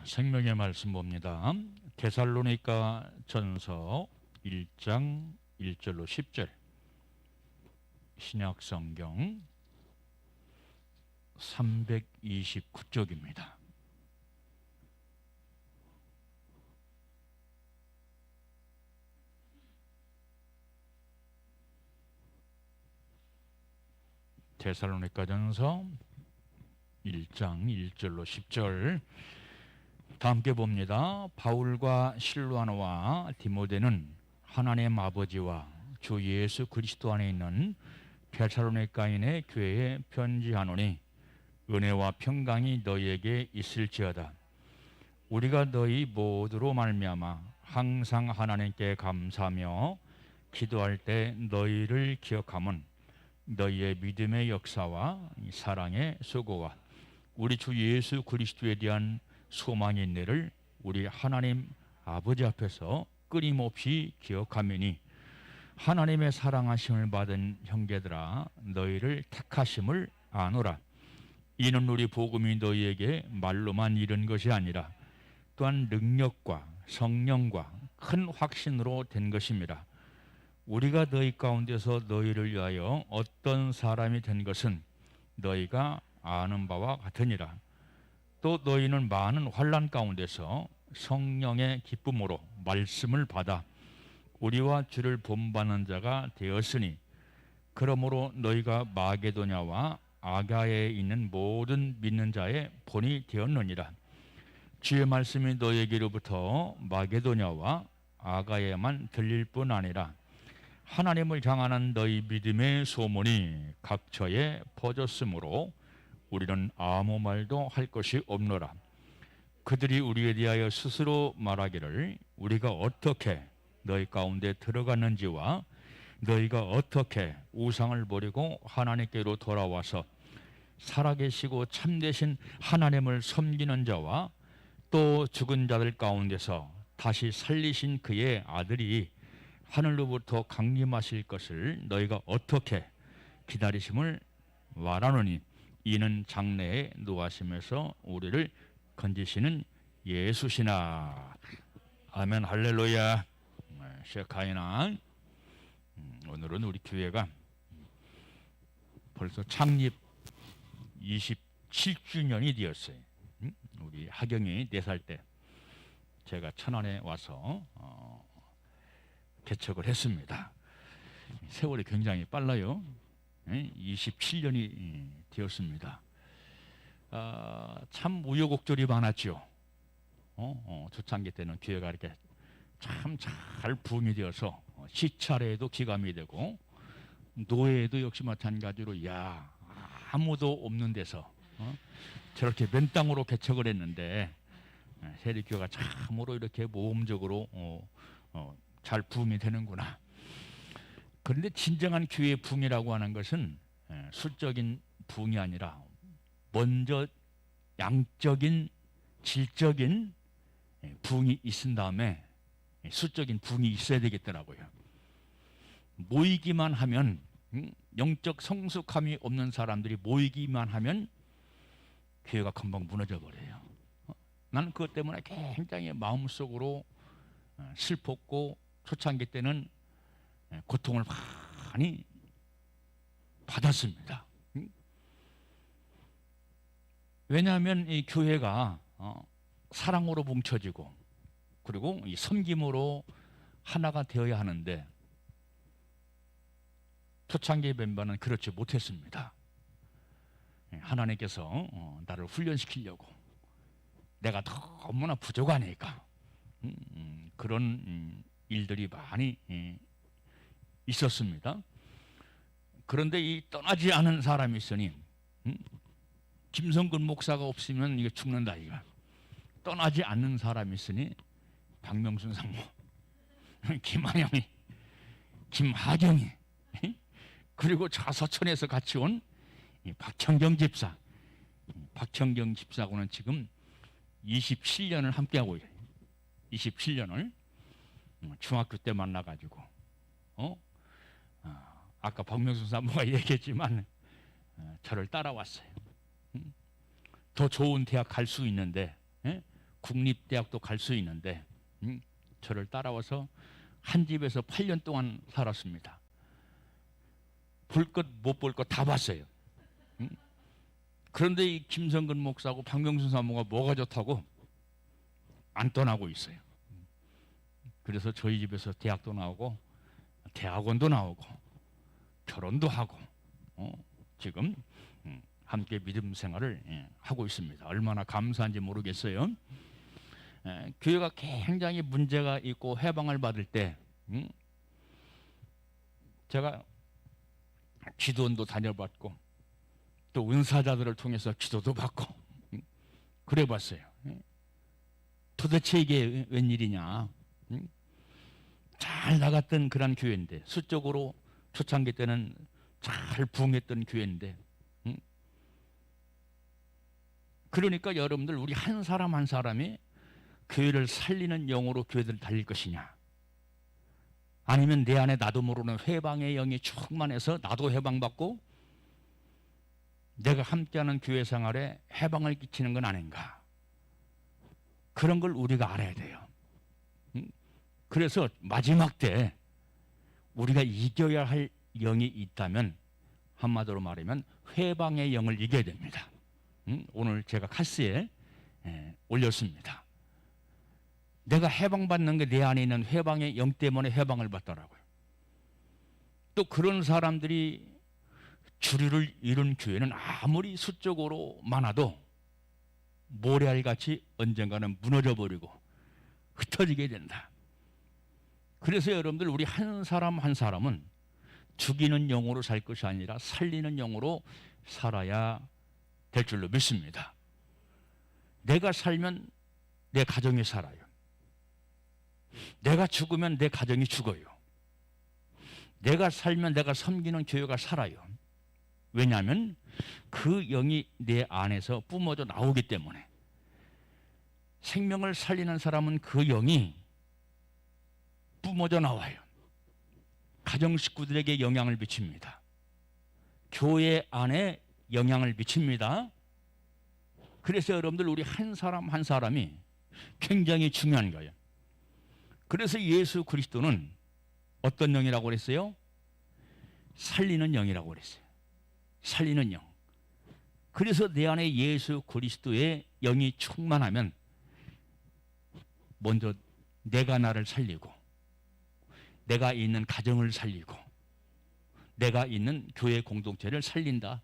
생명의 말씀 봅니다. 데살로니가 전서 1장 1절로 10절 신약 성경 329쪽입니다. 데살로니가 전서 1장 1절로 10절 다 함께 봅니다. 바울과 실로아노와 디모데는 하나님 아버지와 주 예수 그리스도 안에 있는 데살로니가인의 교회에 편지하노니 은혜와 평강이 너희에게 있을지어다. 우리가 너희 모두로 말미암아 항상 하나님께 감사하며 기도할 때 너희를 기억함은 너희의 믿음의 역사와 사랑의 수고와 우리 주 예수 그리스도에 대한 소망이 있네를 우리 하나님 아버지 앞에서 끊임없이 기억하매니 하나님의 사랑하심을 받은 형제들아 너희를 택하심을 아노라. 이는 우리 복음이 너희에게 말로만 이른 것이 아니라 또한 능력과 성령과 큰 확신으로 된 것입니다. 우리가 너희 가운데서 너희를 위하여 어떤 사람이 된 것은 너희가 아는 바와 같으니라. 또 너희는 많은 환난 가운데서 성령의 기쁨으로 말씀을 받아 우리와 주를 본받는 자가 되었으니 그러므로 너희가 마게도냐와 아가야에 있는 모든 믿는 자의 본이 되었느니라. 주의 말씀이 너희에게로부터 마게도냐와 아가야에만 들릴 뿐 아니라 하나님을 향하는 너희 믿음의 소문이 각처에 퍼졌으므로 우리는 아무 말도 할 것이 없노라. 그들이 우리에 대하여 스스로 말하기를 우리가 어떻게 너희 가운데 들어갔는지와 너희가 어떻게 우상을 버리고 하나님께로 돌아와서 살아계시고 참되신 하나님을 섬기는 자와 또 죽은 자들 가운데서 다시 살리신 그의 아들이 하늘로부터 강림하실 것을 너희가 어떻게 기다리심을 말하노니 이는 장래에 노하심에서 우리를 건지시는 예수시나. 아멘 할렐루야. 셰카이나. 오늘은 우리 교회가 벌써 창립 27주년이 되었어요. 우리 하경이 4살 때 제가 천안에 와서 개척을 했습니다. 세월이 굉장히 빨라요. 27년이 되었습니다. 참 우여곡절이 많았죠. 초창기 때는 교회가 이렇게 참 잘 부흥이 되어서 시찰에도 기감이 되고 노예에도 역시 마찬가지로 아무도 없는 데서 저렇게 맨 땅으로 개척을 했는데 세리교회가 참으로 이렇게 모험적으로 잘 부흥이 되는구나. 그런데 진정한 교회의 부흥이라고 하는 것은 수적인 부흥이 아니라 먼저 양적인 질적인 부흥이 있은 다음에 수적인 부흥이 있어야 되겠더라고요. 모이기만 하면 영적 성숙함이 없는 사람들이 모이기만 하면 교회가 금방 무너져 버려요. 나는 그것 때문에 굉장히 마음속으로 슬펐고 초창기 때는 고통을 많이 받았습니다. 왜냐하면 이 교회가 사랑으로 뭉쳐지고 그리고 이 섬김으로 하나가 되어야 하는데 초창기 멤버는 그렇지 못했습니다. 하나님께서 나를 훈련시키려고 내가 너무나 부족하니까 그런 일들이 많이 있었습니다. 그런데 이 떠나지 않은 사람이 있으니 김성근 목사가 없으면 이게 죽는다 이거. 떠나지 않는 사람이 있으니 박명순 상무, 김한영이, 김하경이, 그리고 저서천에서 같이 온 박형경 집사. 박형경 집사하고는 지금 27년을 함께하고 있어요. 27년을 중학교 때 만나가지고 아까 박명순 사모가 얘기했지만 저를 따라왔어요. 더 좋은 대학 갈 수 있는데 국립대학도 갈 수 있는데 저를 따라와서 한 집에서 8년 동안 살았습니다. 볼 것 못 볼 것 다 봤어요. 그런데 이 김성근 목사하고 박명순 사모가 뭐가 좋다고 안 떠나고 있어요. 그래서 저희 집에서 대학도 나오고 대학원도 나오고 결혼도 하고 지금 함께 믿음 생활을 하고 있습니다. 얼마나 감사한지 모르겠어요. 교회가 굉장히 문제가 있고 해방을 받을 때 제가 기도원도 다녀봤고 또 은사자들을 통해서 기도도 받고 그래 봤어요. 도대체 이게 웬일이냐. 잘 나갔던 그런 교회인데, 수적으로 초창기 때는 잘 부흥했던 교회인데, 그러니까 여러분들, 우리 한 사람 한 사람이 교회를 살리는 영으로 교회를 달릴 것이냐, 아니면 내 안에 나도 모르는 회방의 영이 충만해서 나도 해방받고 내가 함께하는 교회 생활에 해방을 끼치는 건 아닌가. 그런 걸 우리가 알아야 돼요. 그래서 마지막 때 우리가 이겨야 할 영이 있다면, 한마디로 말하면 회방의 영을 이겨야 됩니다. 오늘 제가 카스에 올렸습니다. 내가 해방받는 게 내 안에 있는 회방의 영 때문에 해방을 받더라고요. 또 그런 사람들이 주류를 이룬 교회는 아무리 수적으로 많아도 모래알같이 언젠가는 무너져버리고 흩어지게 된다. 그래서 여러분들, 우리 한 사람 한 사람은 죽이는 영으로 살 것이 아니라 살리는 영으로 살아야 될 줄로 믿습니다. 내가 살면 내 가정이 살아요. 내가 죽으면 내 가정이 죽어요. 내가 살면 내가 섬기는 교회가 살아요. 왜냐하면 그 영이 내 안에서 뿜어져 나오기 때문에. 생명을 살리는 사람은 그 영이 뿜어져 나와요. 가정 식구들에게 영향을 미칩니다. 교회 안에 영향을 미칩니다. 그래서 여러분들, 우리 한 사람 한 사람이 굉장히 중요한 거예요. 그래서 예수 그리스도는 어떤 영이라고 그랬어요? 살리는 영이라고 그랬어요. 살리는 영. 그래서 내 안에 예수 그리스도의 영이 충만하면 먼저 내가 나를 살리고, 내가 있는 가정을 살리고, 내가 있는 교회 공동체를 살린다.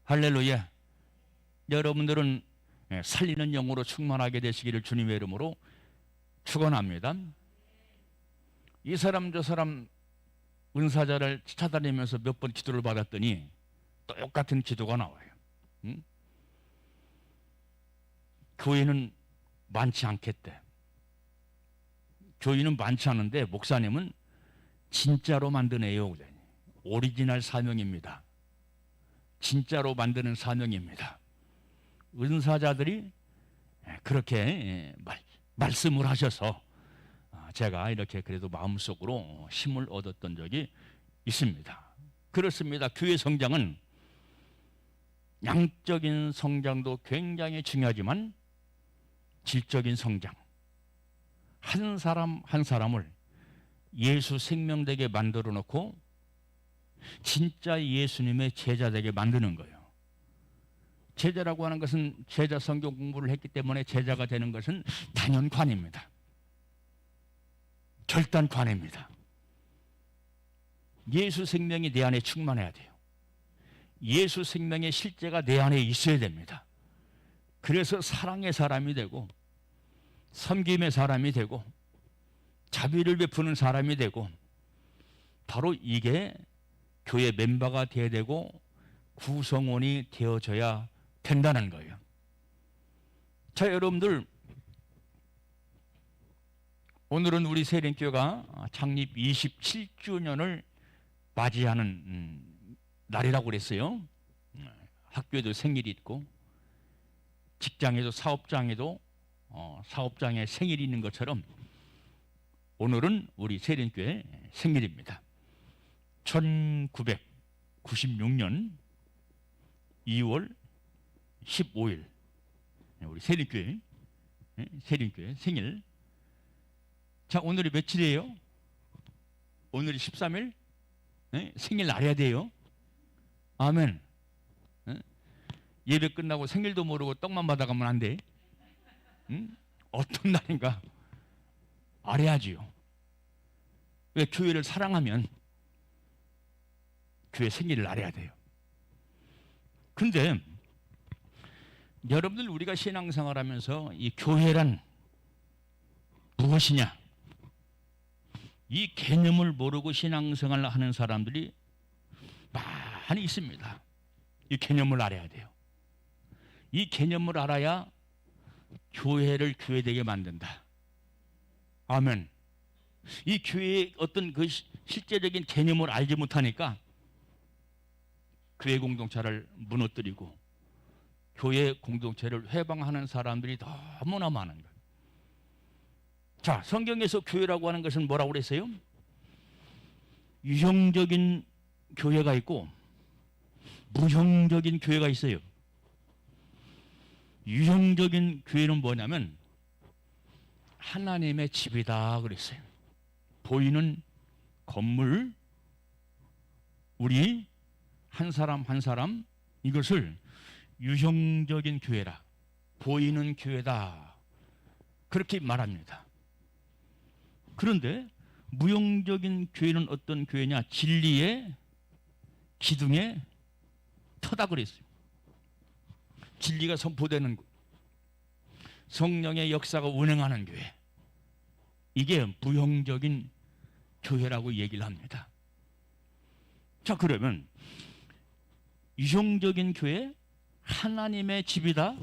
할렐루야. 여러분들은 살리는 영으로 충만하게 되시기를 주님의 이름으로 축원합니다. 이 사람 저 사람 은사자를 찾아다니면서 몇 번 기도를 받았더니 똑같은 기도가 나와요. 교회는 많지 않겠대. 교회는 많지 않은데 목사님은 진짜로 만드네요. 오리지널 사명입니다. 진짜로 만드는 사명입니다. 은사자들이 그렇게 말씀을 하셔서 제가 이렇게 그래도 마음속으로 힘을 얻었던 적이 있습니다. 그렇습니다. 교회 성장은 양적인 성장도 굉장히 중요하지만 질적인 성장, 한 사람 한 사람을 예수 생명되게 만들어 놓고 진짜 예수님의 제자 되게 만드는 거예요. 제자라고 하는 것은, 제자 성경 공부를 했기 때문에 제자가 되는 것은 당연관입니다. 결단관입니다. 예수 생명이 내 안에 충만해야 돼요. 예수 생명의 실제가 내 안에 있어야 됩니다. 그래서 사랑의 사람이 되고, 섬김의 사람이 되고, 자비를 베푸는 사람이 되고, 바로 이게 교회 멤버가 되어야 되고 구성원이 되어져야 된다는 거예요. 자, 여러분들, 오늘은 우리 세린교회가 창립 27주년을 맞이하는 날이라고 그랬어요. 학교에도 생일이 있고, 직장에도 사업장에도 사업장에 생일이 있는 것처럼 오늘은 우리 세린교회 생일입니다. 1996년 2월 15일 우리 세린교회 세린교회 생일. 자, 오늘이 며칠이에요? 오늘이 13일? 생일 알아야 돼요. 아멘. 예배 끝나고 생일도 모르고 떡만 받아가면 안 돼. 어떤 날인가 알아야지요. 왜? 교회를 사랑하면 교회 생일을 알아야 돼요. 근데 여러분들, 우리가 신앙생활하면서 이 교회란 무엇이냐, 이 개념을 모르고 신앙생활을 하는 사람들이 많이 있습니다. 이 개념을 알아야 돼요. 이 개념을 알아야 교회를 교회되게 만든다. 아멘. 이 교회의 어떤 그 실제적인 개념을 알지 못하니까 교회 공동체를 무너뜨리고 교회 공동체를 회방하는 사람들이 너무나 많은 거예요. 자, 성경에서 교회라고 하는 것은 뭐라고 그랬어요? 유형적인 교회가 있고 무형적인 교회가 있어요. 유형적인 교회는 뭐냐면 하나님의 집이다 그랬어요. 보이는 건물, 우리 한 사람 한 사람, 이것을 유형적인 교회라, 보이는 교회다, 그렇게 말합니다. 그런데 무형적인 교회는 어떤 교회냐? 진리의 기둥에 터다 그랬어요. 진리가 선포되는 곳, 성령의 역사가 운행하는 교회, 이게 무형적인 교회라고 얘기를 합니다. 자, 그러면 유형적인 교회, 하나님의 집이다.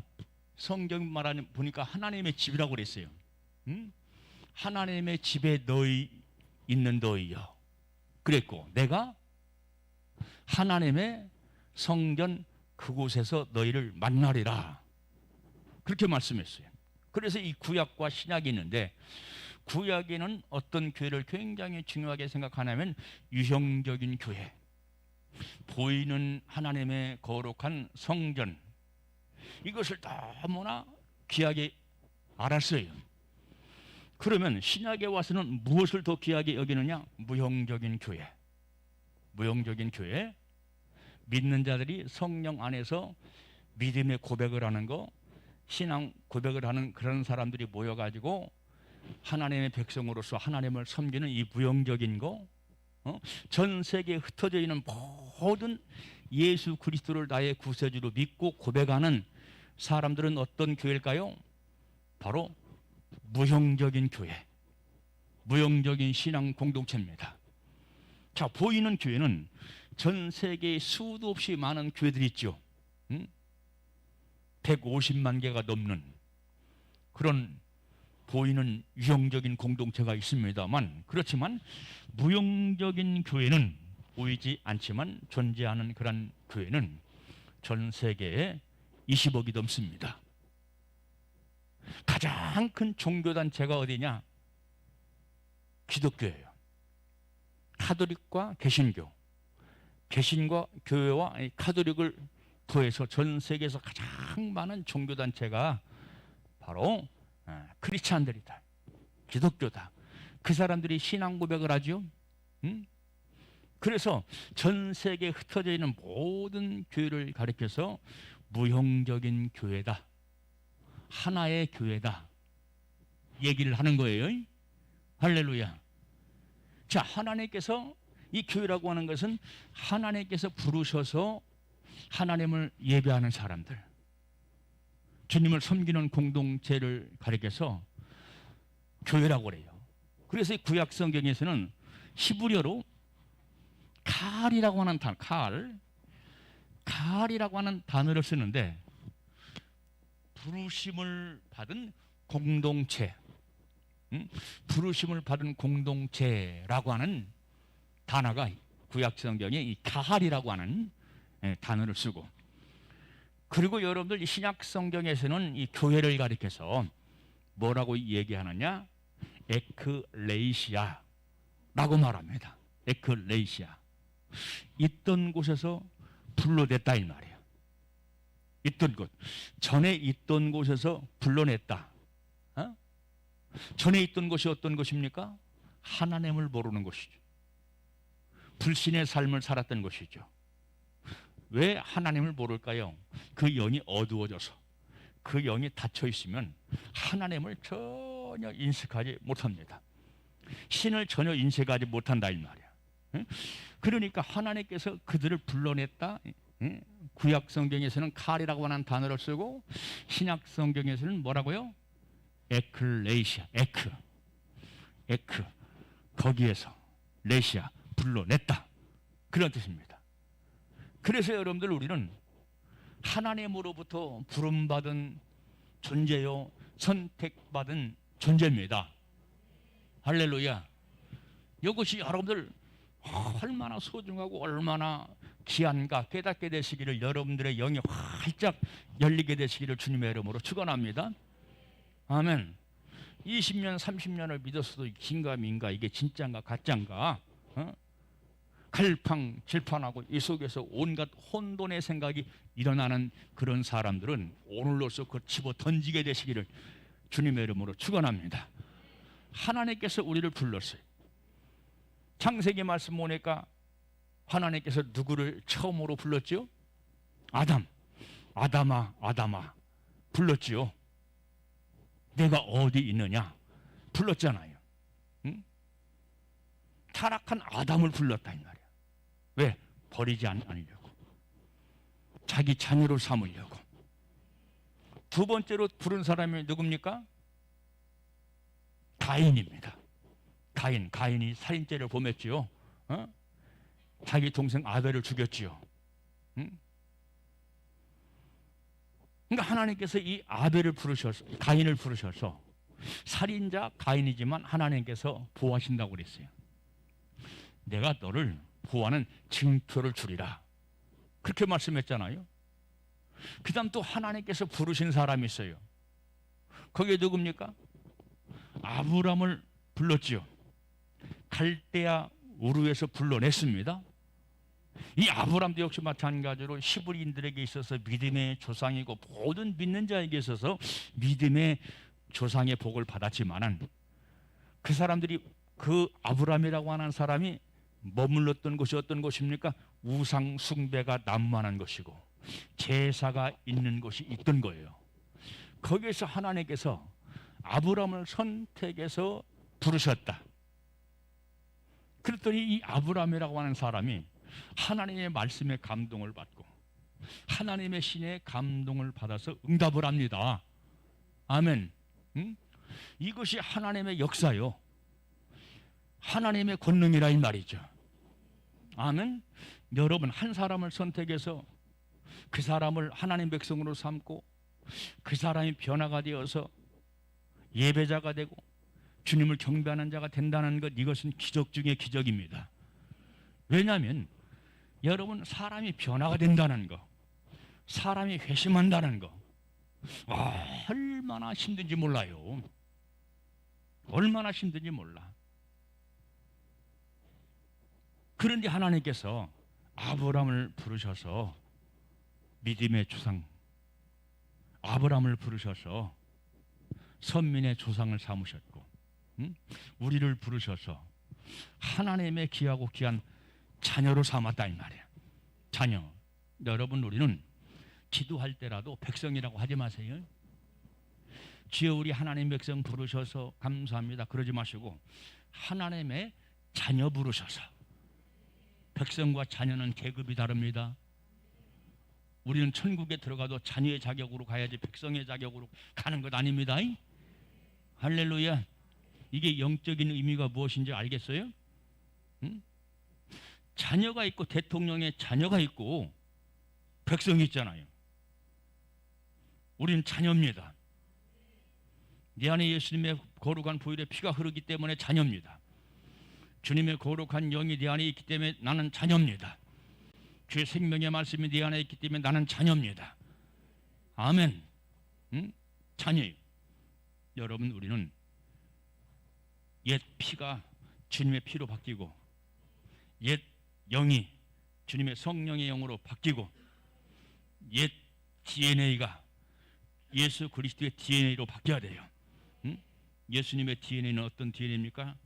성경 말하는 보니까 하나님의 집이라고 그랬어요. 하나님의 집에 너희 있는 너희여 그랬고, 내가 하나님의 성전 그곳에서 너희를 만나리라, 그렇게 말씀했어요. 그래서 이 구약과 신약이 있는데, 구약에는 어떤 교회를 굉장히 중요하게 생각하냐면 유형적인 교회, 보이는 하나님의 거룩한 성전, 이것을 너무나 귀하게 알았어요. 그러면 신약에 와서는 무엇을 더 귀하게 여기느냐? 무형적인 교회. 무형적인 교회, 믿는 자들이 성령 안에서 믿음의 고백을 하는 거, 신앙 고백을 하는 그런 사람들이 모여가지고 하나님의 백성으로서 하나님을 섬기는 이 무형적인 거, 전 세계에 흩어져 있는 모든 예수 그리스도를 나의 구세주로 믿고 고백하는 사람들은 어떤 교회일까요? 바로 무형적인 교회, 무형적인 신앙 공동체입니다. 자, 보이는 교회는 전 세계에 수도 없이 많은 교회들이 있죠. 150만 개가 넘는 그런 보이는 유형적인 공동체가 있습니다만, 그렇지만 무형적인 교회는 보이지 않지만 존재하는 그런 교회는 전 세계에 20억이 넘습니다. 가장 큰 종교단체가 어디냐? 기독교예요. 카톨릭과 개신교, 개신과 교회와 카톨릭을 더해서 전 세계에서 가장 많은 종교단체가 바로 크리스찬들이다, 기독교다. 그 사람들이 신앙 고백을 하죠. 그래서 전 세계에 흩어져 있는 모든 교회를 가리켜서 무형적인 교회다, 하나의 교회다 얘기를 하는 거예요. 할렐루야. 자, 하나님께서 이 교회라고 하는 것은 하나님께서 부르셔서 하나님을 예배하는 사람들, 주님을 섬기는 공동체를 가리켜서 교회라고 그래요. 그래서 이 구약 성경에서는 히브리어로 칼이라고 하는 단어, 칼이라고 하는 단어를 쓰는데, 부르심을 받은 공동체, 부르심을 받은 공동체라고 하는 단어가 구약 성경에 이 칼이라고 하는 단어를 쓰고, 그리고 여러분들 이 신약 성경에서는 이 교회를 가리켜서 뭐라고 얘기하느냐? 에클레시아라고 말합니다. 에클레시아, 있던 곳에서 불러냈다 이 말이에요. 있던 곳, 전에 있던 곳에서 불러냈다. 어? 전에 있던 것이 어떤 것입니까? 하나님을 모르는 것이죠. 불신의 삶을 살았던 것이죠. 왜 하나님을 모를까요? 그 영이 어두워져서, 그 영이 닫혀 있으면 하나님을 전혀 인식하지 못합니다. 신을 전혀 인식하지 못한다 이 말이야. 그러니까 하나님께서 그들을 불러냈다. 구약 성경에서는 칼이라고 하는 단어를 쓰고, 신약 성경에서는 뭐라고요? 에클레시아, 에크, 거기에서 레시아, 불러냈다, 그런 뜻입니다. 그래서 여러분들, 우리는 하나님으로부터 부름받은 존재요, 선택받은 존재입니다. 할렐루야. 이것이 여러분들 얼마나 소중하고 얼마나 귀한가 깨닫게 되시기를, 여러분들의 영이 활짝 열리게 되시기를 주님의 이름으로 축원합니다. 아멘. 20년 30년을 믿었어도 긴가민가, 이게 진짜인가 가짜인가, 갈팡질팡하고 이 속에서 온갖 혼돈의 생각이 일어나는 그런 사람들은 오늘로써 그 집어 던지게 되시기를 주님의 이름으로 축원합니다. 하나님께서 우리를 불렀어요. 창세기 말씀 보니까 하나님께서 누구를 처음으로 불렀죠? 아담아 불렀지요. 내가 어디 있느냐 불렀잖아요. 응? 타락한 아담을 불렀다 이 말이야. 왜? 버리지 않으려고, 자기 자녀로 삼으려고. 두 번째로 부른 사람이 누굽니까? 가인입니다. 가인이 살인죄를 범했지요. 자기 동생 아벨을 죽였지요. 그러니까 하나님께서 이 아벨을 부르셔서, 가인을 부르셔서, 살인자 가인이지만 하나님께서 보호하신다고 그랬어요. 내가 너를 보호하는 징표를 주리라, 그렇게 말씀했잖아요. 그 다음 또 하나님께서 부르신 사람이 있어요. 거기에 누굽니까? 아브람을 불렀지요. 갈대아 우르에서 불러냈습니다. 이 아브람도 역시 마찬가지로 히브리인들에게 있어서 믿음의 조상이고, 모든 믿는 자에게 있어서 믿음의 조상의 복을 받았지만은, 그 사람들이, 그 아브람이라고 하는 사람이 머물렀던 곳이 어떤 곳입니까? 우상 숭배가 난무하는 것이고 제사가 있는 곳이 있던 거예요. 거기에서 하나님께서 아브람을 선택해서 부르셨다. 그랬더니 이 아브람이라고 하는 사람이 하나님의 말씀에 감동을 받고 하나님의 신의 감동을 받아서 응답을 합니다. 아멘. 이것이 하나님의 역사요, 하나님의 권능이라 이 말이죠. 아멘. 여러분, 한 사람을 선택해서 그 사람을 하나님 백성으로 삼고 그 사람이 변화가 되어서 예배자가 되고 주님을 경배하는 자가 된다는 것, 이것은 기적 중의 기적입니다. 왜냐하면 여러분, 사람이 변화가 된다는 거, 사람이 회심한다는 거, 얼마나 힘든지 몰라요. 얼마나 힘든지 몰라. 그런데 하나님께서 아브람을 부르셔서 믿음의 조상, 아브람을 부르셔서 선민의 조상을 삼으셨고, 우리를 부르셔서 하나님의 귀하고 귀한 자녀로 삼았다 이 말이야. 자녀. 여러분, 우리는 기도할 때라도 백성이라고 하지 마세요. 주여 우리 하나님 백성 부르셔서 감사합니다 그러지 마시고, 하나님의 자녀 부르셔서. 백성과 자녀는 계급이 다릅니다. 우리는 천국에 들어가도 자녀의 자격으로 가야지 백성의 자격으로 가는 것 아닙니다. 할렐루야. 이게 영적인 의미가 무엇인지 알겠어요? 자녀가 있고, 대통령의 자녀가 있고 백성이 있잖아요. 우리는 자녀입니다. 내 안에 예수님의 거룩한 보혈의 피가 흐르기 때문에 자녀입니다. 주님의 거룩한 영이 내 안에 있기 때문에 나는 자녀입니다. 주의 생명의 말씀이 내 안에 있기 때문에 나는 자녀입니다. 아멘. 자녀예요. 여러분, 우리는 옛 피가 주님의 피로 바뀌고, 옛 영이 주님의 성령의 영으로 바뀌고, 옛 DNA가 예수 그리스도의 DNA로 바뀌어야 돼요. 예수님의 DNA는 어떤 DNA입니까?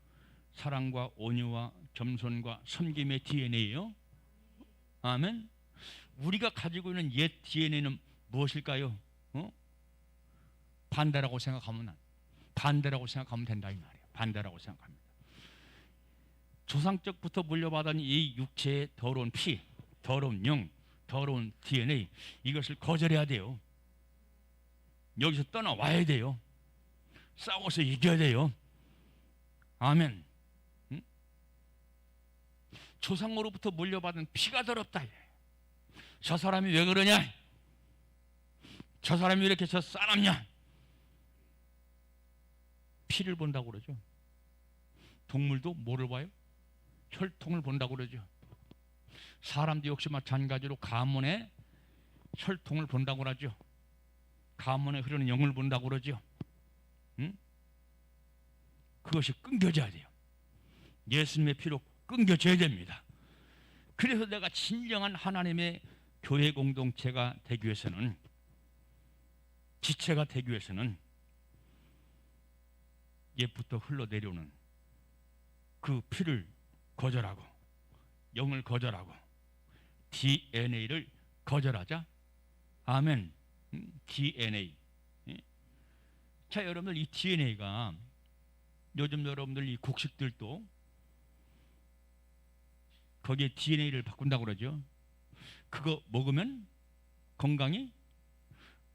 사랑과 온유와 겸손과 섬김의 DNA예요. 아멘. 우리가 가지고 있는 옛 DNA는 무엇일까요? 반대라고 생각하면 된다 이 말이에요. 반대라고 생각합니다. 조상적부터 물려받은 이 육체의 더러운 피, 더러운 영, 더러운 DNA, 이것을 거절해야 돼요. 여기서 떠나와야 돼요. 싸워서 이겨야 돼요. 아멘. 조상으로부터 물려받은 피가 더럽다. 저 사람이 왜 그러냐? 저 사람이 왜 이렇게 저 싸납냐? 피를 본다고 그러죠. 동물도 뭐를 봐요? 혈통을 본다고 그러죠. 사람도 역시 마찬가지로 가문의 혈통을 본다고 그러죠. 가문에 흐르는 영을 본다고 그러죠. 그것이 끊겨져야 돼요. 예수님의 피로 끊겨져야 됩니다. 그래서 내가 진정한 하나님의 교회 공동체가 되기 위해서는, 지체가 되기 위해서는 옛부터 흘러내려오는 그 피를 거절하고 영을 거절하고 DNA를 거절하자. 아멘. DNA. 자, 여러분들, 이 DNA가 요즘 여러분들 이 곡식들도 거기에 DNA를 바꾼다고 그러죠. 그거 먹으면 건강이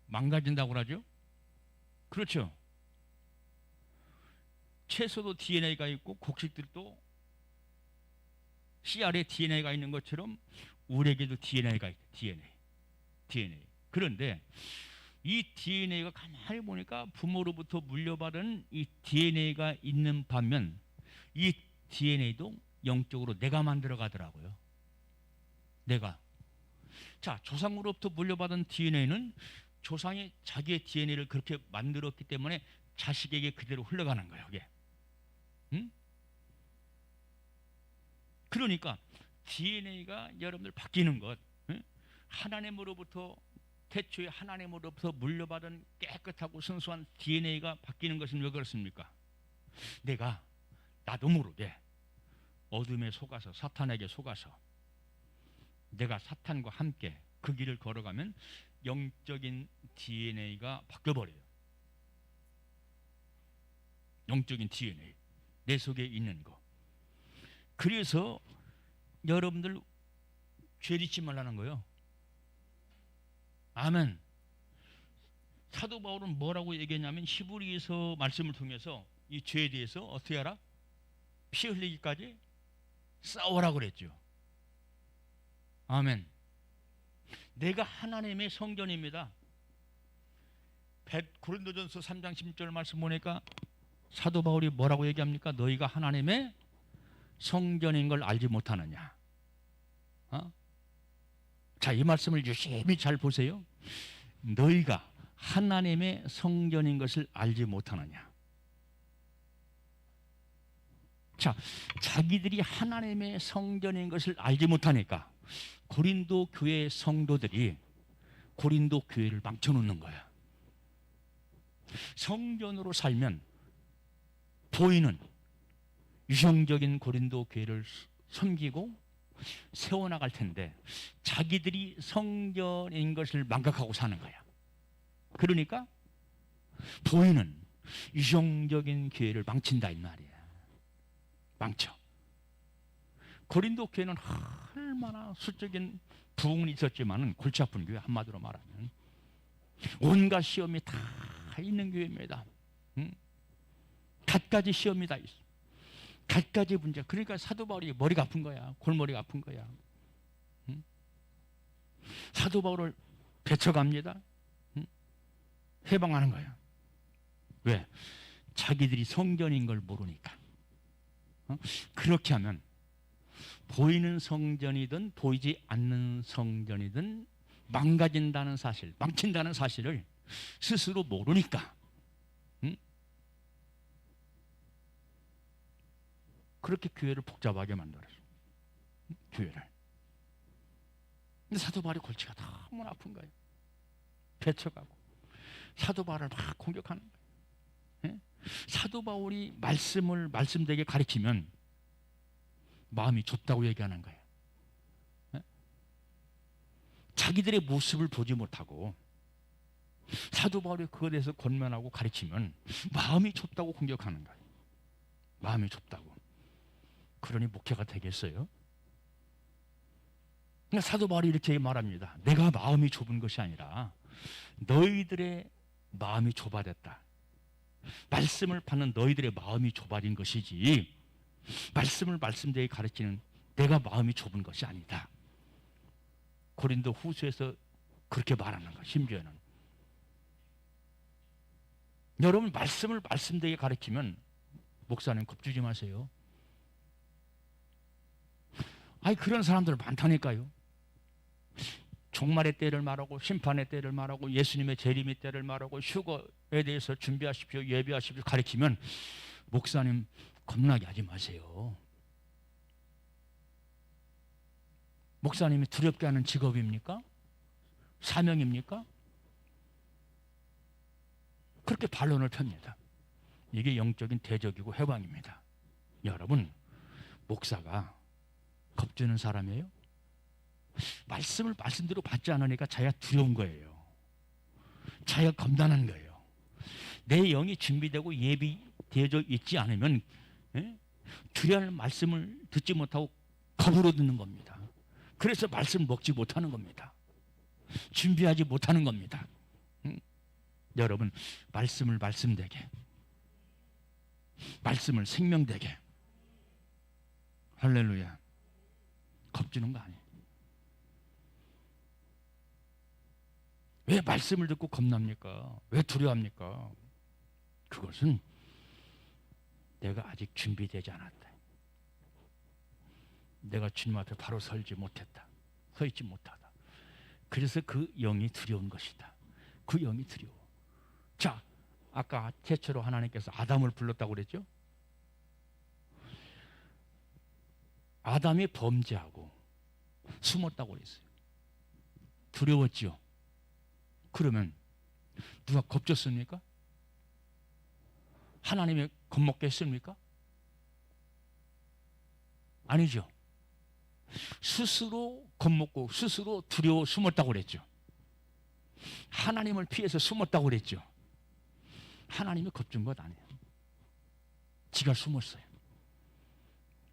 망가진다고 그러죠. 그렇죠. 채소도 DNA가 있고 곡식들도 씨알에 DNA가 있는 것처럼 우리에게도 DNA가 있다. DNA. 그런데 이 DNA가 가만히 보니까 부모로부터 물려받은 이 DNA가 있는 반면 이 DNA도 영적으로 내가 만들어 가더라고요. 내가. 자, 조상으로부터 물려받은 DNA는 조상이 자기의 DNA를 그렇게 만들었기 때문에 자식에게 그대로 흘러가는 거예요. 이게. 그러니까 DNA가 여러분들 바뀌는 것, 하나님으로부터, 태초에 하나님으로부터 물려받은 깨끗하고 순수한 DNA가 바뀌는 것은 왜 그렇습니까? 나도 모르게 어둠에 속아서, 사탄에게 속아서 내가 사탄과 함께 그 길을 걸어가면 영적인 DNA가 바뀌어버려요. 영적인 DNA, 내 속에 있는 거. 그래서 여러분들 죄 짓지 말라는 거예요. 아멘. 사도 바울은 뭐라고 얘기했냐면 히브리서 말씀을 통해서 이 죄에 대해서 어떻게 하라? 피 흘리기까지 싸우라고 그랬죠. 아멘. 내가 하나님의 성전입니다. 고린도전서 3장 10절 말씀 보니까 사도 바울이 뭐라고 얘기합니까? 너희가 하나님의 성전인 걸 알지 못하느냐. 자, 이 말씀을 유심히 잘 보세요. 너희가 하나님의 성전인 것을 알지 못하느냐. 자, 자기들이 하나님의 성전인 것을 알지 못하니까 고린도 교회 성도들이 고린도 교회를 망쳐놓는 거야. 성전으로 살면 보이는 유형적인 고린도 교회를 섬기고 세워나갈 텐데 자기들이 성전인 것을 망각하고 사는 거야. 그러니까 보이는 유형적인 교회를 망친다 이 말이야. 망쳐. 고린도 교회는 얼마나 수적인 부흥은 있었지만은 골치 아픈 교회, 한마디로 말하면 온갖 시험이 다 있는 교회입니다. 갖가지 시험이 다 있어. 갖가지 문제. 그러니까 사도 바울이 머리가 아픈 거야. 골머리가 아픈 거야. 사도 바울을 배쳐갑니다. 해방하는 거야. 왜? 자기들이 성전인 걸 모르니까. 그렇게 하면 보이는 성전이든 보이지 않는 성전이든 망가진다는 사실, 망친다는 사실을 스스로 모르니까 그렇게 교회를 복잡하게 만들었어. 교회를. 근데 사도 바울의 골치가 너무 아픈 거예요. 배쳐가고 사도 바울을 막 공격하는 거예요. 사도 바울이 말씀을 말씀되게 가르치면 마음이 좁다고 얘기하는 거예요. 자기들의 모습을 보지 못하고 사도 바울이 그것에 대해서 권면하고 가르치면 마음이 좁다고 공격하는 거예요. 마음이 좁다고. 그러니 목회가 되겠어요? 사도 바울이 이렇게 말합니다. 내가 마음이 좁은 것이 아니라 너희들의 마음이 좁아졌다. 말씀을 받는 너희들의 마음이 좁아진 것이지 말씀을 말씀되게 가르치는 내가 마음이 좁은 것이 아니다. 고린도 후서에서 그렇게 말하는 거야. 심지어는 여러분 말씀을 말씀되게 가르치면 목사님 겁주지 마세요. 아니 그런 사람들 많다니까요. 종말의 때를 말하고 심판의 때를 말하고 예수님의 재림의 때를 말하고 휴거에 대해서 준비하십시오, 예비하십시오 가르치면 목사님 겁나게 하지 마세요. 목사님이 두렵게 하는 직업입니까? 사명입니까? 그렇게 반론을 펴니다. 이게 영적인 대적이고 해방입니다. 여러분, 목사가 겁주는 사람이에요? 말씀을 말씀대로 받지 않으니까 자기가 두려운 거예요. 자기가 겁나는 거예요. 내 영이 준비되고 예비되어 있지 않으면 드려야 할 말씀을 듣지 못하고 겁으로 듣는 겁니다. 그래서 말씀을 먹지 못하는 겁니다. 준비하지 못하는 겁니다. 여러분, 말씀을 말씀되게, 말씀을 생명되게. 할렐루야. 겁주는 거 아니에요. 왜 말씀을 듣고 겁납니까? 왜 두려워합니까? 그것은 내가 아직 준비되지 않았다. 내가 주님 앞에 바로 설지 못했다. 서 있지 못하다. 그래서 그 영이 두려운 것이다. 그 영이 두려워. 자, 아까 최초로 하나님께서 아담을 불렀다고 그랬죠? 아담이 범죄하고 숨었다고 그랬어요. 두려웠죠? 그러면 누가 겁줬습니까? 하나님이 겁먹게 했습니까? 아니죠. 스스로 겁먹고 스스로 두려워 숨었다고 그랬죠. 하나님을 피해서 숨었다고 그랬죠. 하나님이 겁준 것 아니에요. 지가 숨었어요.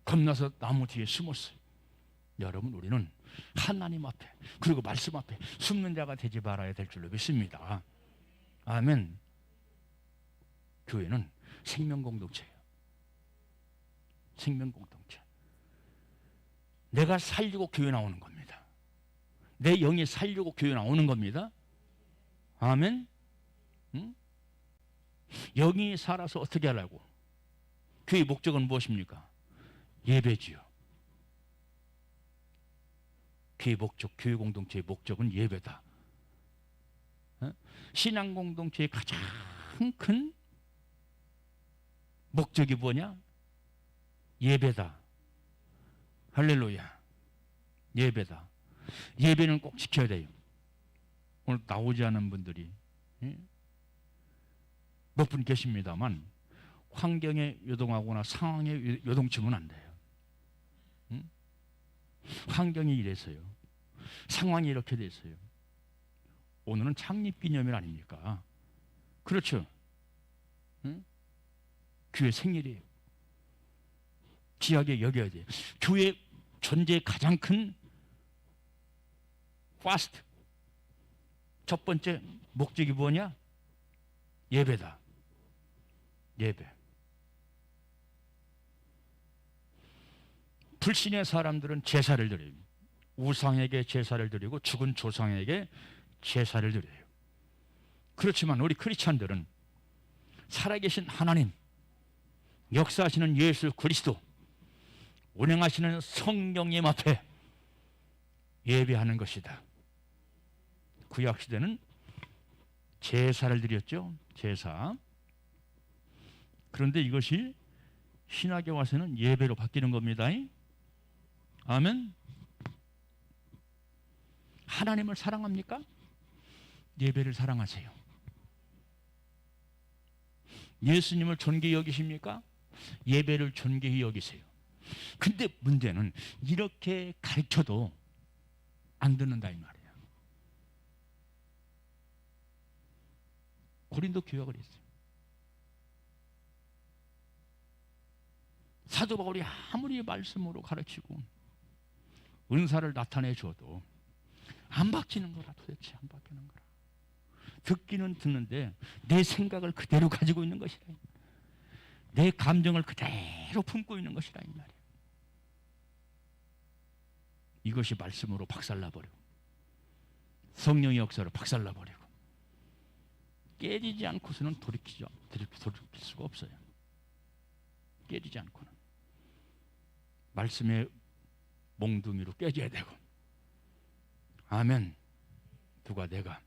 겁나서 나무 뒤에 숨었어요. 여러분, 우리는 하나님 앞에 그리고 말씀 앞에 숨는 자가 되지 말아야 될 줄로 믿습니다. 아멘. 교회는 생명공동체예요. 생명공동체. 내가 살려고 교회 나오는 겁니다. 내 영이 살려고 교회 나오는 겁니다. 아멘. 응? 영이 살아서 어떻게 하려고? 교회의 목적은 무엇입니까? 예배지요. 교회 목적, 교회 공동체의 목적은 예배다. 신앙 공동체의 가장 큰 목적이 뭐냐? 예배다. 할렐루야. 예배다. 예배는 꼭 지켜야 돼요. 오늘 나오지 않은 분들이 몇 분 계십니다만 환경에 요동하거나 상황에 요동치면 안 돼요. 환경이 이래서요. 상황이 이렇게 됐어요. 오늘은 창립기념일 아닙니까? 그렇죠. 교회 생일이에요. 귀하게 여겨야 돼요. 교회 존재의 가장 큰 파스트 첫 번째 목적이 뭐냐? 예배다. 예배. 불신의 사람들은 제사를 드려요. 우상에게 제사를 드리고 죽은 조상에게 제사를 드려요. 그렇지만 우리 크리스찬들은 살아계신 하나님, 역사하시는 예수 그리스도, 운행하시는 성령님 앞에 예배하는 것이다. 구약시대는 제사를 드렸죠. 제사. 그런데 이것이 신학에 와서는 예배로 바뀌는 겁니다. 아멘. 하나님을 사랑합니까? 예배를 사랑하세요. 예수님을 존귀히 여기십니까? 예배를 존귀히 여기세요. 근데 문제는 이렇게 가르쳐도 안 듣는다 이 말이에요. 고린도 교회가 그랬어요. 사도 바울이 아무리 말씀으로 가르치고 은사를 나타내 줘도 안 바뀌는 거라, 도대체 안 바뀌는 거라. 듣기는 듣는데 내 생각을 그대로 가지고 있는 것이라, 내 감정을 그대로 품고 있는 것이라 이 말이에요. 이것이 말씀으로 박살나버리고 성령의 역사로 박살나버리고 깨지지 않고서는 돌이킬 수가 없어요. 깨지지 않고는 말씀의 몽둥이로 깨져야 되고. 아멘. 누가? 내가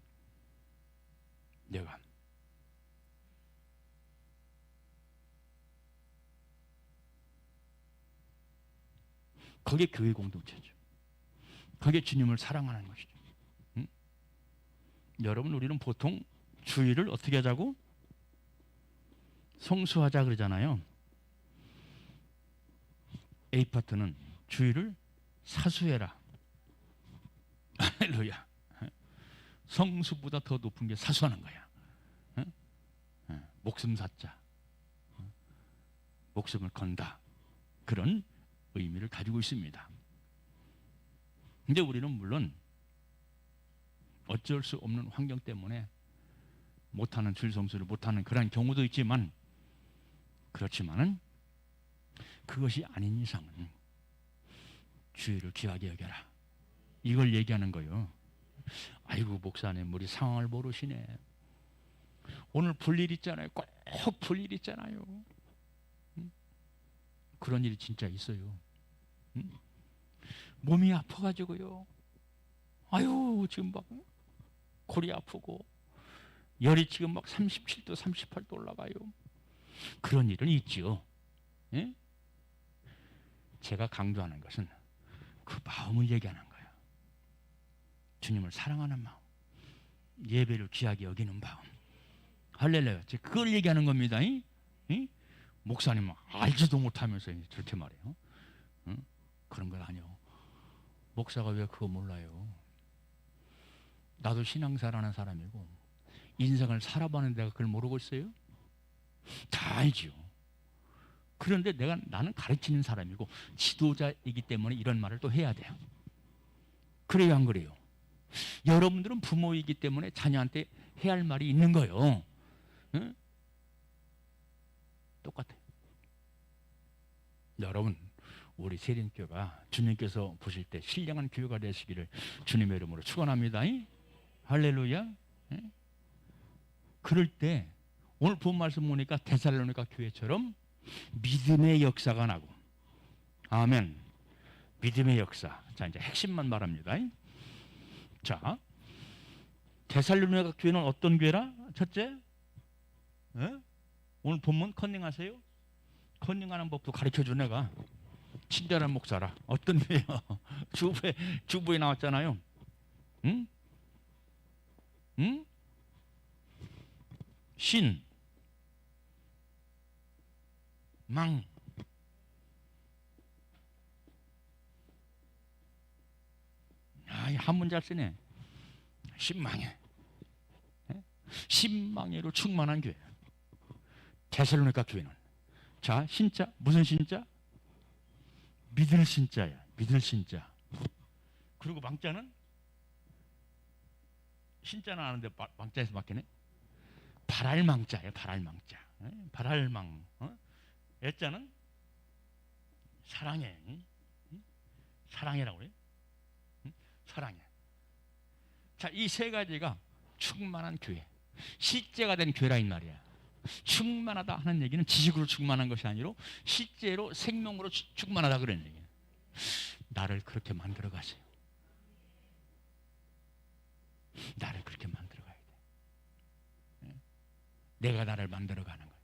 그게 교회 공동체죠. 그게 주님을 사랑하는 것이죠. 응? 여러분, 우리는 보통 주일을 어떻게 하자고? 성수하자 그러잖아요. A파트는 주일을 사수해라. 할렐루야. 성수보다 더 높은 게 사수하는 거야. 목숨 사자, 목숨을 건다, 그런 의미를 가지고 있습니다. 근데 우리는 물론 어쩔 수 없는 환경 때문에 못하는 주일 성수를 못하는 그런 경우도 있지만, 그렇지만은 그것이 아닌 이상은 주일을 귀하게 여겨라, 이걸 얘기하는 거예요. 아이고 목사님, 우리 상황을 모르시네. 오늘 불일 있잖아요. 꼭 불일 있잖아요. 그런 일이 진짜 있어요. 몸이 아파가지고요. 아유, 지금 막 골이 아프고 열이 지금 막 37도 38도 올라가요. 그런 일은 있죠. 예? 제가 강조하는 것은 그 마음을 얘기하는 거예요. 주님을 사랑하는 마음, 예배를 귀하게 여기는 마음. 할렐루야. 그걸 얘기하는 겁니다. 목사님은 알지도 못하면서 저렇게 말해요. 그런 건 아니요. 목사가 왜 그거 몰라요? 나도 신앙사라는 사람이고 인생을 살아봤는데 내가 그걸 모르고 있어요? 다 알지요. 그런데 나는 가르치는 사람이고 지도자이기 때문에 이런 말을 또 해야 돼요. 그래요, 안 그래요? 여러분들은 부모이기 때문에 자녀한테 해야 할 말이 있는 거예요. 응? 똑같아요. 여러분, 우리 세린교가 주님께서 보실 때 신령한 교회가 되시기를 주님의 이름으로 축원합니다. 할렐루야. 그럴 때 오늘 본 말씀 보니까 데살로니가 교회처럼 믿음의 역사가 나고, 아멘. 믿음의 역사. 자, 이제 핵심만 말합니다. 자, 데살로니가 교회는 어떤 교회라? 첫째, 오늘 본문 컨닝하세요. 컨닝하는 법도 가르쳐줘. 내가 친절한 목사라. 어떤 교회요? 주부에 나왔잖아요. 응? 신, 망, 한문 잘 쓰네. 신망해. 신망해로 충만한 교회. 데살로니가 교회는, 자, 신자, 무슨 신자? 믿을 신자야. 믿을 신자. 그리고 망자는, 신자는 아는데 망자에서 맡기네. 발알망자예요. 발알망자. 발알망. 애자는 사랑해. 사랑해라고 그래요. 사랑해. 자, 이 세 가지가 충만한 교회, 실제가 된 교회라 이 말이야. 충만하다 하는 얘기는 지식으로 충만한 것이 아니라 실제로 생명으로 충만하다 그런 얘기예요. 나를 그렇게 만들어 가세요. 나를 그렇게 만들어 가야 돼. 내가 나를 만들어 가는 거예요.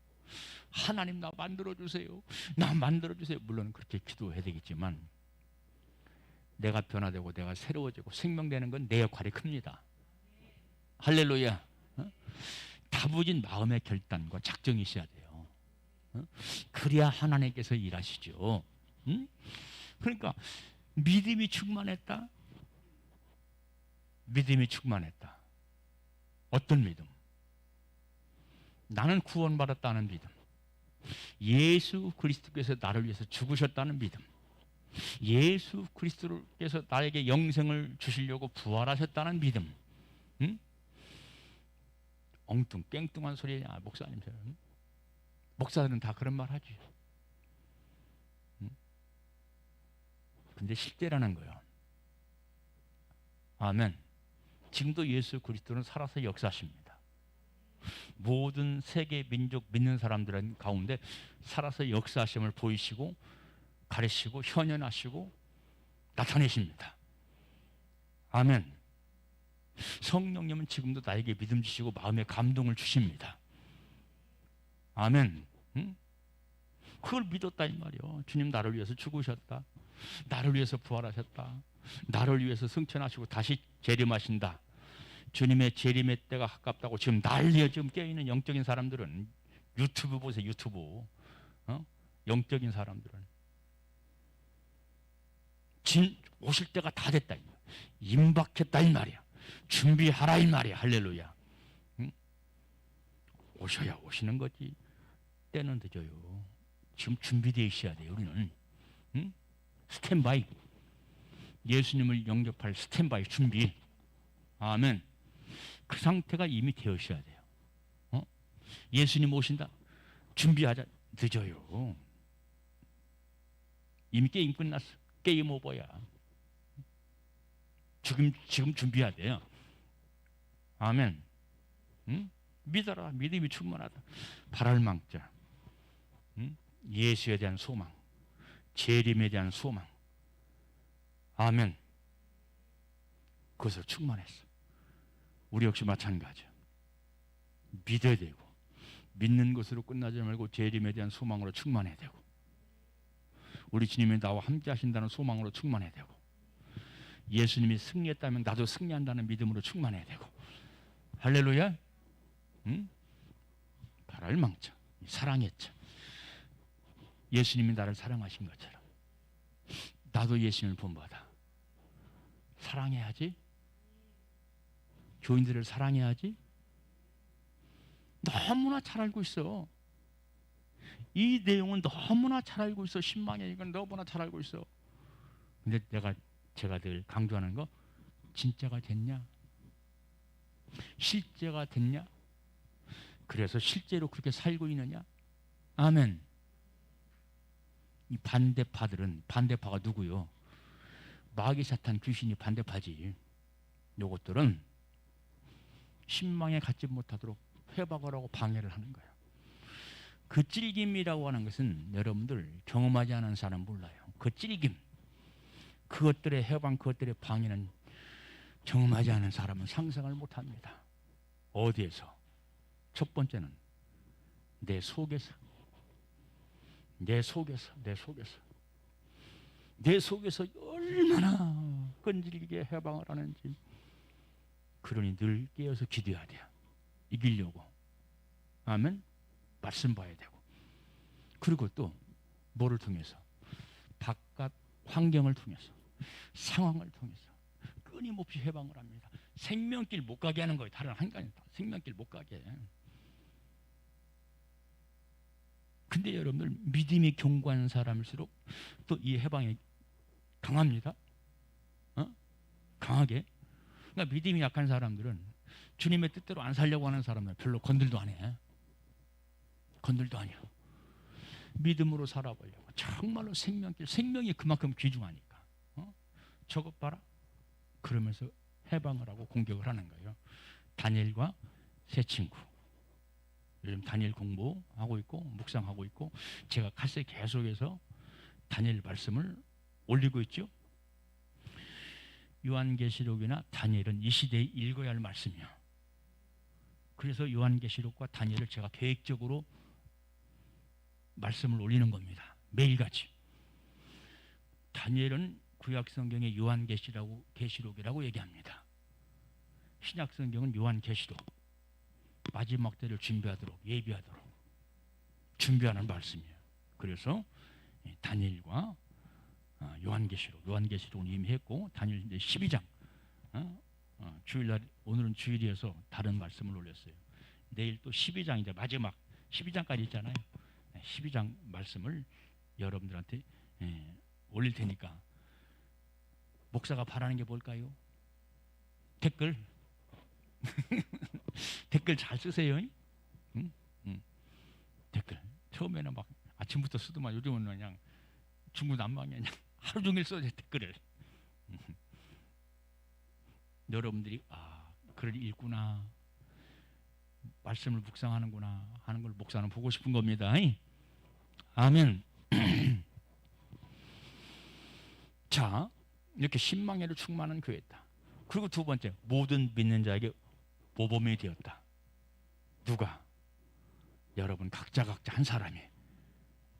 하나님, 나 만들어 주세요. 나 만들어 주세요. 물론 그렇게 기도해야 되겠지만, 내가 변화되고 내가 새로워지고 생명되는 건 내 역할이 큽니다. 할렐루야. 다부진 마음의 결단과 작정이 있어야 돼요. 그래야 하나님께서 일하시죠. 그러니까 믿음이 충만했다. 믿음이 충만했다. 어떤 믿음? 나는 구원받았다는 믿음. 예수 그리스도께서 나를 위해서 죽으셨다는 믿음. 예수 그리스도께서 나에게 영생을 주시려고 부활하셨다는 믿음. 응? 엉뚱 깽뚱한 소리냐 목사님처럼. 목사들은 다 그런 말 하지. 응? 근데 실제라는 거예요. 아멘. 지금도 예수 그리스도는 살아서 역사하십니다. 모든 세계 민족 믿는 사람들은 가운데 살아서 역사하심을 보이시고 가르치고 현현하시고 나타내십니다. 아멘. 성령님은 지금도 나에게 믿음 주시고 마음에 감동을 주십니다. 아멘. 응? 그걸 믿었다 이 말이요. 주님 나를 위해서 죽으셨다. 나를 위해서 부활하셨다. 나를 위해서 승천하시고 다시 재림하신다. 주님의 재림의 때가 가깝다고 지금 난리에 지금 깨어있는 영적인 사람들은 유튜브 보세요. 유튜브. 영적인 사람들은 오실 때가 다 됐다. 임박했다 이 말이야. 준비하라 이 말이야. 할렐루야. 응? 오셔야 오시는 거지. 때는 늦어요. 지금 준비되어 있어야 돼요. 우리는. 응? 스탠바이. 예수님을 영접할 스탠바이 준비. 아멘. 그 상태가 이미 되어 있어야 돼요. 예수님 오신다. 준비하자. 늦어요. 이미 게임 끝났어. 게임 오버야. 지금 준비해야 돼요. 아멘. 응? 믿어라. 믿음이 충만하다. 바랄 망자. 응? 예수에 대한 소망. 재림에 대한 소망. 아멘. 그것으로 충만했어. 우리 역시 마찬가지야. 믿어야 되고 믿는 것으로 끝나지 말고 재림에 대한 소망으로 충만해야 되고 우리 주님이 나와 함께 하신다는 소망으로 충만해야 되고 예수님이 승리했다면 나도 승리한다는 믿음으로 충만해야 되고 할렐루야. 응? 바랄 망자. 사랑했죠. 예수님이 나를 사랑하신 것처럼 나도 예수님을 본받아 사랑해야지. 교인들을 사랑해야지. 너무나 잘 알고 있어. 이 내용은 너무나 잘 알고 있어. 신망의 이건 너무나 잘 알고 있어. 근데 제가 늘 강조하는 거 진짜가 됐냐? 실제가 됐냐? 그래서 실제로 그렇게 살고 있느냐? 아멘. 이 반대파가 누구요? 마귀 사탄 귀신이 반대파지. 요것들은 신망에 갖지 못하도록 회박을 하고 방해를 하는 거예요. 그 찔김이라고 하는 것은 여러분들 경험하지 않은 사람 몰라요. 그 찔김, 그것들의 해방, 그것들의 방해는 경험하지 않은 사람은 상상을 못합니다. 어디에서? 첫 번째는 내 속에서 얼마나 끈질기게 해방을 하는지. 그러니 늘 깨어서 기도해야 돼요. 이기려고. 아멘. 말씀 봐야 되고. 그리고 또 뭐를 통해서? 바깥 환경을 통해서, 상황을 통해서 끊임없이 해방을 합니다. 생명길 못 가게 하는 거예요. 다른 한 가지. 생명길 못 가게. 근데 여러분들 믿음이 견고한 사람일수록 또 이 해방이 강합니다. 강하게. 그러니까 믿음이 약한 사람들은 주님의 뜻대로 안 살려고 하는 사람은 별로 건들도 안 해. 건들도 아니야. 믿음으로 살아보려고. 정말로 생명이 그만큼 귀중하니까. 저것 봐라. 그러면서 해방을 하고 공격을 하는 거예요. 다니엘과 세 친구. 요즘 다니엘 공부하고 있고 묵상하고 있고 제가 칼세 계속해서 다니엘 말씀을 올리고 있죠. 요한계시록이나 다니엘은 이 시대에 읽어야 할 말씀이야. 그래서 요한계시록과 다니엘을 제가 계획적으로 말씀을 올리는 겁니다. 매일같이. 다니엘은 구약성경의 요한계시록이라고 얘기합니다. 신약성경은 요한계시록. 마지막 때를 준비하도록, 예비하도록 준비하는 말씀이에요. 그래서 다니엘과 요한계시록 이미 했고, 다니엘 이제 12장 주일날, 오늘은 주일이어서 다른 말씀을 올렸어요. 내일 또 12장, 이제 마지막 12장까지 있잖아요. 12장 말씀을 여러분들한테 올릴 테니까, 목사가 바라는 게 뭘까요? 댓글 댓글 잘 쓰세요. 응? 댓글 처음에는 막 아침부터 쓰더만, 요즘은 그냥 중구난방에 그냥 하루 종일 써야 돼, 댓글을. 여러분들이 글을 읽구나, 말씀을 묵상하는구나 하는 걸 목사는 보고 싶은 겁니다. 아멘. 자, 이렇게 신망에로 충만한 교회다. 그리고 두 번째, 모든 믿는 자에게 모범이 되었다. 누가? 여러분 각자 한 사람이.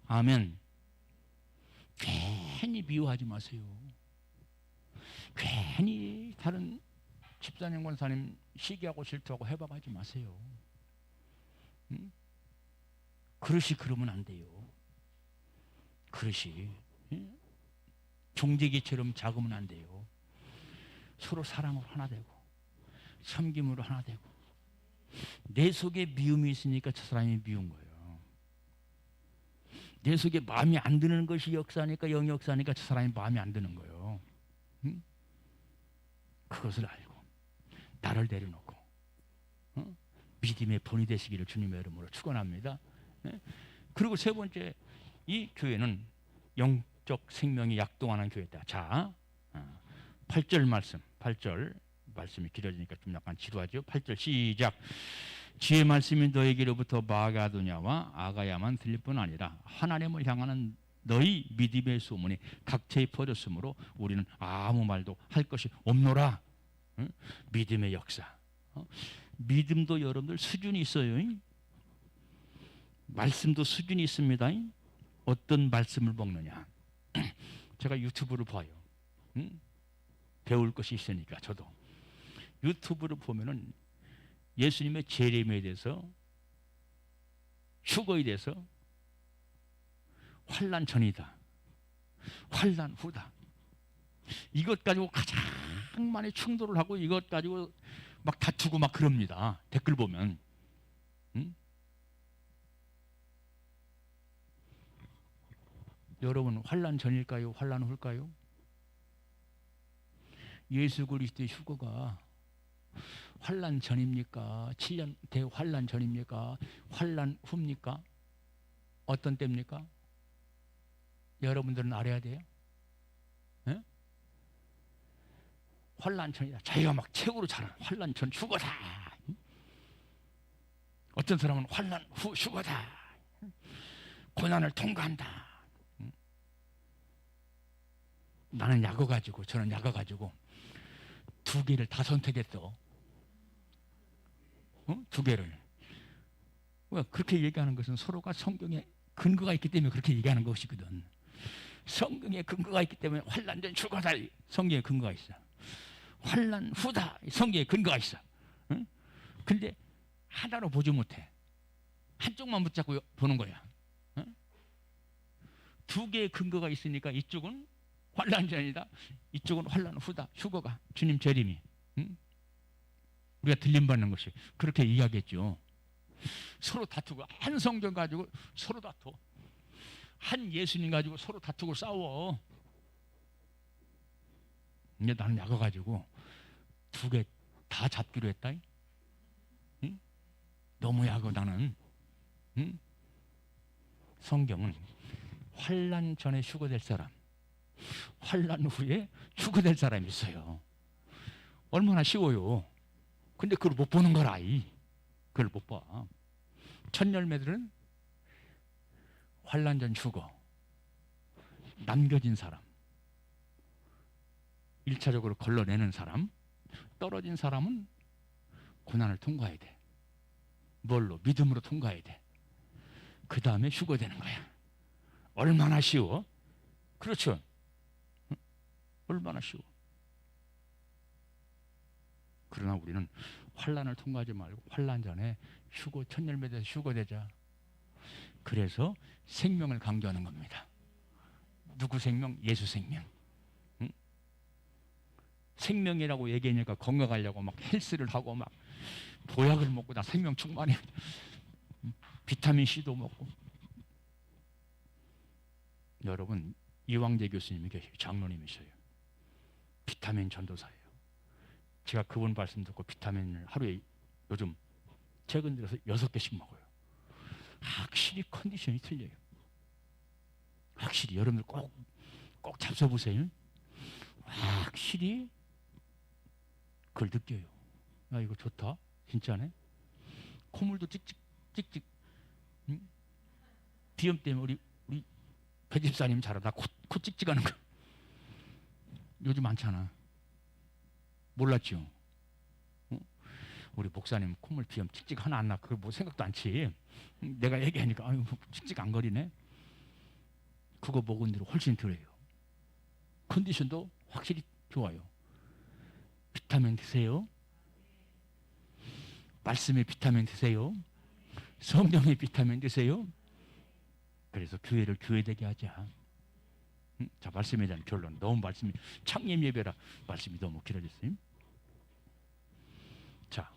아멘. 괜히 미워하지 마세요. 괜히 다른 집사님, 권사님 시기하고 질투하고 해박하지 마세요. 응? 그릇이 그러면 안 돼요. 그릇이 종제기처럼 작으면 안 돼요. 서로 사랑으로 하나 되고, 섬김으로 하나 되고. 내 속에 미움이 있으니까 저 사람이 미운 거예요. 내 속에 마음이 안 드는 것이 역사니까, 영이 역사니까 저 사람이 마음이 안 드는 거예요. 응? 그것을 알고 나를 내려놓고 믿음의 본이 되시기를 주님의 이름으로 축원합니다. 그리고 세 번째, 이 교회는 영적 생명이 약동하는 교회다. 자, 8절 말씀, 8절 말씀이 길어지니까 좀 약간 지루하죠. 8절 시작. 주의 말씀이 너에게로부터 마가도냐와 아가야만 들릴 뿐 아니라 하나님을 향하는 너희 믿음의 소문이 각처에 퍼졌으므로 우리는 아무 말도 할 것이 없노라. 믿음의 역사. 믿음도 여러분들 수준이 있어요. 말씀도 수준이 있습니다. 어떤 말씀을 먹느냐. 제가 유튜브를 봐요. 배울 것이 있으니까. 저도 유튜브를 보면은 예수님의 재림에 대해서, 휴거에 대해서, 환난 전이다, 환난 후다, 이것 가지고 가장 많이 충돌을 하고, 이것 가지고 막 다투고 막 그럽니다. 댓글 보면. 여러분, 환난 전일까요? 환난 후일까요? 예수 그리스도의 휴거가 환난 전입니까? 7년 대환난 전입니까? 환난 후입니까? 어떤 때입니까? 여러분들은 알아야 돼요. 에? 환난 전이다. 자기가 막 최고로 잘하는 환난 전 휴거다. 어떤 사람은 환난 후 휴거다. 고난을 통과한다. 나는 약어 가지고, 저는 약어 가지고 두 개를 다 선택했어. 두 개를. 왜 그렇게 얘기하는 것은 서로가 성경에 근거가 있기 때문에 그렇게 얘기하는 것이거든. 성경에 근거가 있기 때문에 환난 전 휴거다. 성경에 근거가 있어. 환난 후다. 성경에 근거가 있어. 근데 하나로 보지 못해. 한쪽만 붙잡고 보는 거야. 두 개의 근거가 있으니까 이쪽은 환난 전이다, 이쪽은 환난 후다. 휴거가 주님 재림이. 우리가 들림받는 것이 그렇게 이야기했죠. 서로 다투고, 한 성경 가지고 서로 다투, 한 예수님 가지고 서로 다투고 싸워. 근데 나는 약어 가지고 두 개 다 잡기로 했다. 너무 약어 나는. 성경은 환난 전에 휴거될 사람, 환난 후에 휴거될 사람이 있어요. 얼마나 쉬워요. 근데 그걸 못 보는 거라. 그걸 못 봐. 첫 열매들은 환난 전 휴거, 남겨진 사람, 1차적으로 걸러내는 사람, 떨어진 사람은 고난을 통과해야 돼. 뭘로? 믿음으로 통과해야 돼. 그 다음에 휴거되는 거야. 얼마나 쉬워? 그렇죠? 얼마나 쉬워. 그러나 우리는 환난을 통과하지 말고 환난 전에 휴거, 첫 열매돼서 휴거되자. 그래서 생명을 강조하는 겁니다. 누구 생명? 예수 생명. 응? 생명이라고 얘기하니까 건강하려고 막 헬스를 하고 막 보약을 먹고 나 생명 충만해. 비타민 C도 먹고. 여러분, 이왕재 교수님이 계세요. 장로님이셔요. 비타민 전도사예요. 제가 그분 말씀 듣고 비타민을 하루에 요즘 최근 들어서 6개씩 먹어요. 확실히 컨디션이 틀려요. 확실히 여러분들 꼭 잡숴보세요. 확실히 그걸 느껴요. 야, 이거 좋다. 진짜네. 콧물도 찍찍. 응? 비염 때문에 우리 배집사님 잘하다 코 찍찍하는 거 요즘 많잖아. 몰랐죠? 우리 목사님 콧물 비염 찍찍 하나 안 나. 그거 뭐 생각도 안 치. 내가 얘기하니까 아유 찍찍 안 거리네. 그거 먹은 대로 훨씬 덜해요. 컨디션도 확실히 좋아요. 비타민 드세요. 말씀의 비타민 드세요. 성령의 비타민 드세요. 그래서 교회를 교회되게 하자. 자, 말씀에 대한 결론. 너무 말씀이 창림 예배라 말씀이 너무 길어졌어요. 자,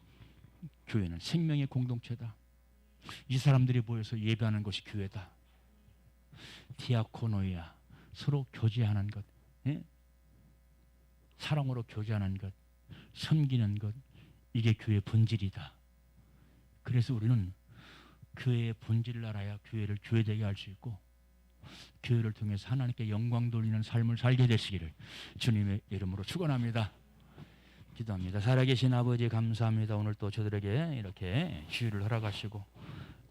교회는 생명의 공동체다. 이 사람들이 모여서 예배하는 것이 교회다. 디아코노이야, 서로 교제하는 것, 예? 사랑으로 교제하는 것, 섬기는 것, 이게 교회의 본질이다. 그래서 우리는 교회의 본질을 알아야 교회를 교회되게 할 수 있고 교회를 통해서 하나님께 영광 돌리는 삶을 살게 되시기를 주님의 이름으로 축원합니다. 기도합니다. 살아계신 아버지 감사합니다. 오늘 또 저들에게 이렇게 주의를 허락하시고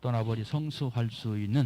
떠나버리 성수할 수 있는